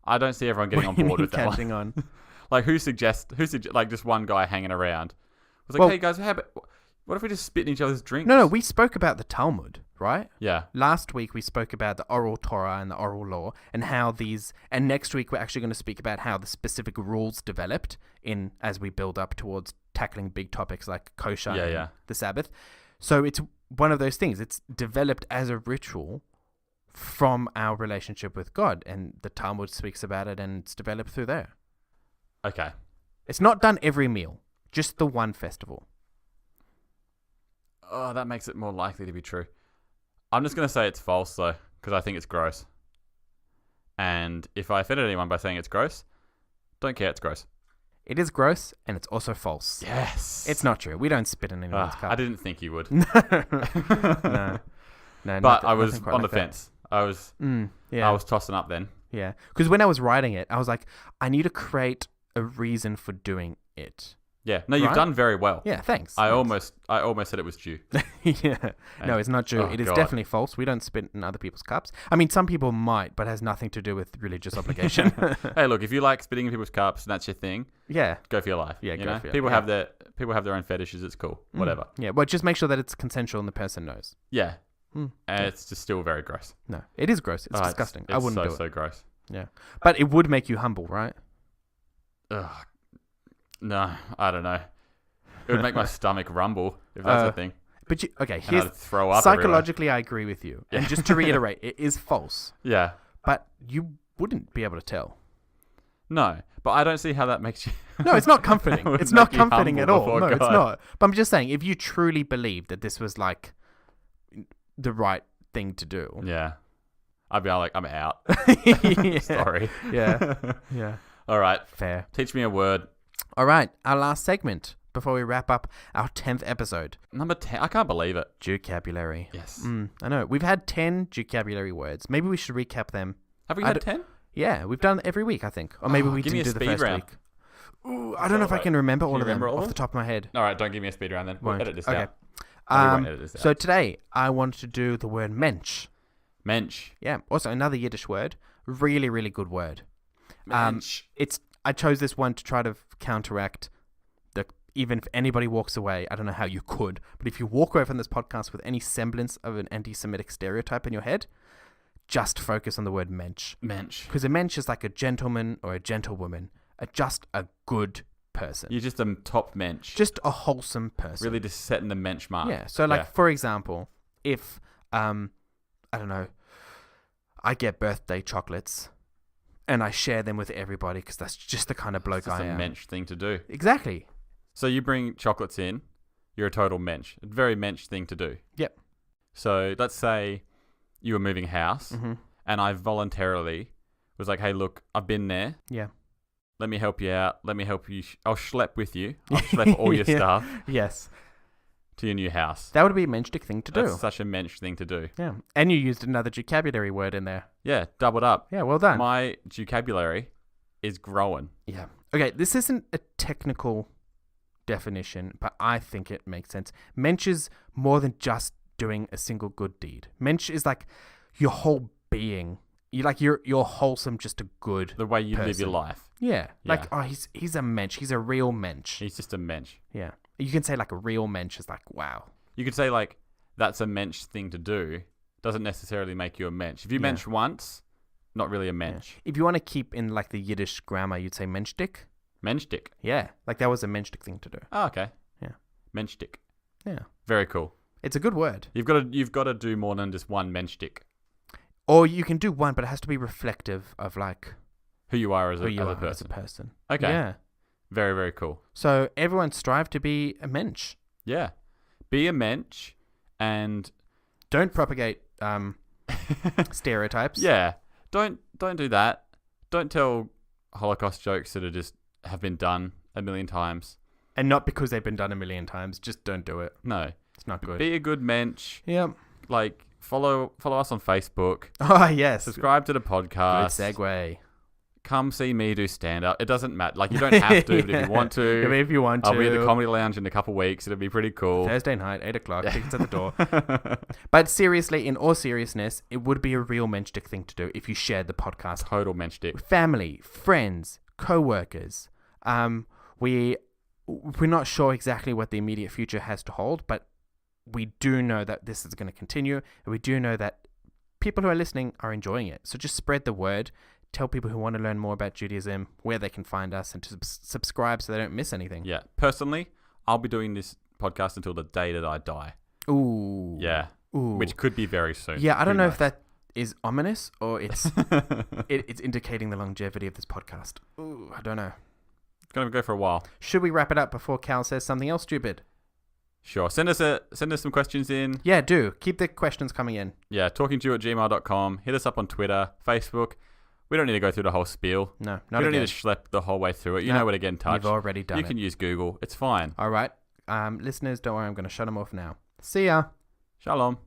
Speaker 1: I don't see everyone getting on board with that one.
Speaker 2: Catching on.
Speaker 1: Like, who suggests, like, just one guy hanging around. Was like, hey, guys, what if we just spit in each other's drinks?
Speaker 2: No, we spoke about the Talmud, right?
Speaker 1: Yeah.
Speaker 2: Last week we spoke about the oral Torah and the oral law and how and next week we're actually going to speak about how the specific rules developed as we build up towards tackling big topics like kosher and the Sabbath. So it's one of those things. It's developed as a ritual from our relationship with God, and the Talmud speaks about it, and it's developed through there.
Speaker 1: Okay.
Speaker 2: It's not done every meal, just the one festival.
Speaker 1: Oh, that makes it more likely to be true. I'm just going to say it's false, though, because I think it's gross. And if I offended anyone by saying it's gross, don't care, it's gross.
Speaker 2: It is gross, and it's also false.
Speaker 1: Yes.
Speaker 2: It's not true. We don't spit in anyone's cup.
Speaker 1: I didn't think you would.
Speaker 2: No.
Speaker 1: But I was on the fence. I was tossing up then.
Speaker 2: Yeah. Because when I was writing it, I was like, I need to create a reason for doing it.
Speaker 1: Yeah. No, you've done very well.
Speaker 2: Yeah, thanks.
Speaker 1: I almost said it was Jew.
Speaker 2: Yeah. No, it's not Jew. It is definitely false. We don't spit in other people's cups. I mean, some people might, but it has nothing to do with religious obligation.
Speaker 1: Hey, look, if you like spitting in people's cups and that's your thing, go for your life.
Speaker 2: Yeah,
Speaker 1: go for it. People have their own fetishes. It's cool. Whatever.
Speaker 2: Yeah, well, just make sure that it's consensual and the person knows.
Speaker 1: Yeah. It's just still very gross.
Speaker 2: No, it is gross. It's disgusting. I wouldn't do it.
Speaker 1: It's so gross.
Speaker 2: Yeah. But it would make you humble, right?
Speaker 1: Ugh. No, I don't know. It would make my stomach rumble, if that's a thing.
Speaker 2: But
Speaker 1: I'd throw up
Speaker 2: psychologically, I agree with you. Yeah. And just to reiterate, it is false.
Speaker 1: Yeah.
Speaker 2: But you wouldn't be able to tell.
Speaker 1: No, but I don't see how that makes you...
Speaker 2: No, it's not comforting. It's not comforting at all. No,
Speaker 1: God.
Speaker 2: It's not. But I'm just saying, if you truly believe that this was like the right thing to do...
Speaker 1: Yeah. I'd be like, I'm out.
Speaker 2: Yeah.
Speaker 1: Sorry.
Speaker 2: Yeah. Yeah.
Speaker 1: All right.
Speaker 2: Fair.
Speaker 1: Teach me a word.
Speaker 2: All right. Our last segment before we wrap up our 10th episode.
Speaker 1: Number 10. I can't believe it.
Speaker 2: Jewcabulary.
Speaker 1: Yes.
Speaker 2: I know. We've had 10 Jewcabulary words. Maybe we should recap them.
Speaker 1: Have we had 10?
Speaker 2: Yeah. We've done it every week, I think. Or maybe we didn't do the first week. Ooh, I don't know if I can remember all of them off the top of my head.
Speaker 1: All right. Don't give me a speed round then. We'll edit this out.
Speaker 2: So today, I wanted to do the word mensch.
Speaker 1: Mensch.
Speaker 2: Yeah. Also, another Yiddish word. Really, really good word.
Speaker 1: Mensch.
Speaker 2: I chose this one to try to counteract even if anybody walks away, I don't know how you could, but if you walk away from this podcast with any semblance of an anti-Semitic stereotype in your head, just focus on the word mensch.
Speaker 1: Mensch.
Speaker 2: Because a mensch is like a gentleman or a gentlewoman, just a good person.
Speaker 1: You're just a top mensch.
Speaker 2: Just a wholesome person.
Speaker 1: Really just setting the mensch mark.
Speaker 2: Yeah. So for example, if, I don't know, I get birthday chocolates and I share them with everybody because that's just the kind of bloke I am.
Speaker 1: It's a mensch thing to do.
Speaker 2: Exactly. So
Speaker 1: you bring chocolates in, you're a total mensch. A very mensch thing to do.
Speaker 2: Yep.
Speaker 1: So let's say you were moving house and I voluntarily was like, hey, look, I've been there.
Speaker 2: Yeah.
Speaker 1: Let me help you out. Let me help you. I'll schlep with you. I'll schlep all your stuff.
Speaker 2: Yes.
Speaker 1: To your new house.
Speaker 2: That would be a menschtic thing to do.
Speaker 1: That's such a mensch thing to do.
Speaker 2: Yeah. And you used another Jewcabulary word in there.
Speaker 1: Yeah, doubled up.
Speaker 2: Yeah, well done.
Speaker 1: My Jewcabulary is growing.
Speaker 2: Yeah. Okay, this isn't a technical definition, but I think it makes sense. Mensch is more than just doing a single good deed. Mensch is like your whole being you're wholesome, just a good
Speaker 1: The way you
Speaker 2: person.
Speaker 1: live your life.
Speaker 2: Yeah.
Speaker 1: Yeah.
Speaker 2: Like, oh, he's a mensch. He's a real mensch.
Speaker 1: He's just a mensch.
Speaker 2: Yeah. You can say like a real mensch is like, wow.
Speaker 1: You could say like, that's a mensch thing to do. Doesn't necessarily make you a mensch. If you mensch once, not really a mensch.
Speaker 2: Yeah. If you want to keep in like the Yiddish grammar, you'd say menschdick.
Speaker 1: Menschdick.
Speaker 2: Yeah. Like that was a menschdick thing to do.
Speaker 1: Oh, okay.
Speaker 2: Yeah.
Speaker 1: Menschdick.
Speaker 2: Yeah.
Speaker 1: Very cool.
Speaker 2: It's a good word.
Speaker 1: You've got to do more than just one menschdick.
Speaker 2: Or you can do one, but it has to be reflective of like
Speaker 1: who you are as a
Speaker 2: person.
Speaker 1: Okay.
Speaker 2: Yeah.
Speaker 1: Very, very cool.
Speaker 2: So everyone strive to be a mensch.
Speaker 1: Yeah. Be a mensch and
Speaker 2: don't propagate stereotypes.
Speaker 1: Yeah. Don't do that. Don't tell Holocaust jokes that have been done a million times.
Speaker 2: And not because they've been done a million times. Just don't do it.
Speaker 1: No.
Speaker 2: It's not good.
Speaker 1: Be a good mensch.
Speaker 2: Yeah.
Speaker 1: Like, follow us on Facebook.
Speaker 2: Oh, yes.
Speaker 1: Subscribe to the podcast.
Speaker 2: Good segue.
Speaker 1: Come see me do stand-up. It doesn't matter. Like, you don't have to, but if you want to.
Speaker 2: I mean, if you want to.
Speaker 1: I'll be at the Comedy Lounge in a couple of weeks. It'll be pretty cool.
Speaker 2: Thursday night, 8 o'clock. Tickets at the door. But seriously, in all seriousness, it would be a real menschdick thing to do if you shared the podcast.
Speaker 1: Total menschdick.
Speaker 2: Family, friends, co-workers. We're not sure exactly what the immediate future has to hold, but we do know that this is going to continue, and we do know that people who are listening are enjoying it. So just spread the word. Tell people who want to learn more about Judaism where they can find us and to subscribe so they don't miss anything.
Speaker 1: Yeah. Personally, I'll be doing this podcast until the day that I die.
Speaker 2: Ooh.
Speaker 1: Yeah.
Speaker 2: Ooh.
Speaker 1: Which could be very soon.
Speaker 2: Yeah, I don't know if that is ominous or it's it's indicating the longevity of this podcast. Ooh, I don't know.
Speaker 1: It's going to go for a while.
Speaker 2: Should we wrap it up before Cal says something else stupid?
Speaker 1: Sure. Send us some questions in.
Speaker 2: Yeah, do. Keep the questions coming in.
Speaker 1: Yeah, talkingjew@gmail.com. Hit us up on Twitter, Facebook. We don't need to go through the whole spiel.
Speaker 2: No,
Speaker 1: not We don't need to schlep the whole way through it. You know where to get in touch.
Speaker 2: You've already done it.
Speaker 1: You can use Google. It's fine.
Speaker 2: All right. Listeners, don't worry. I'm going to shut them off now. See ya.
Speaker 1: Shalom.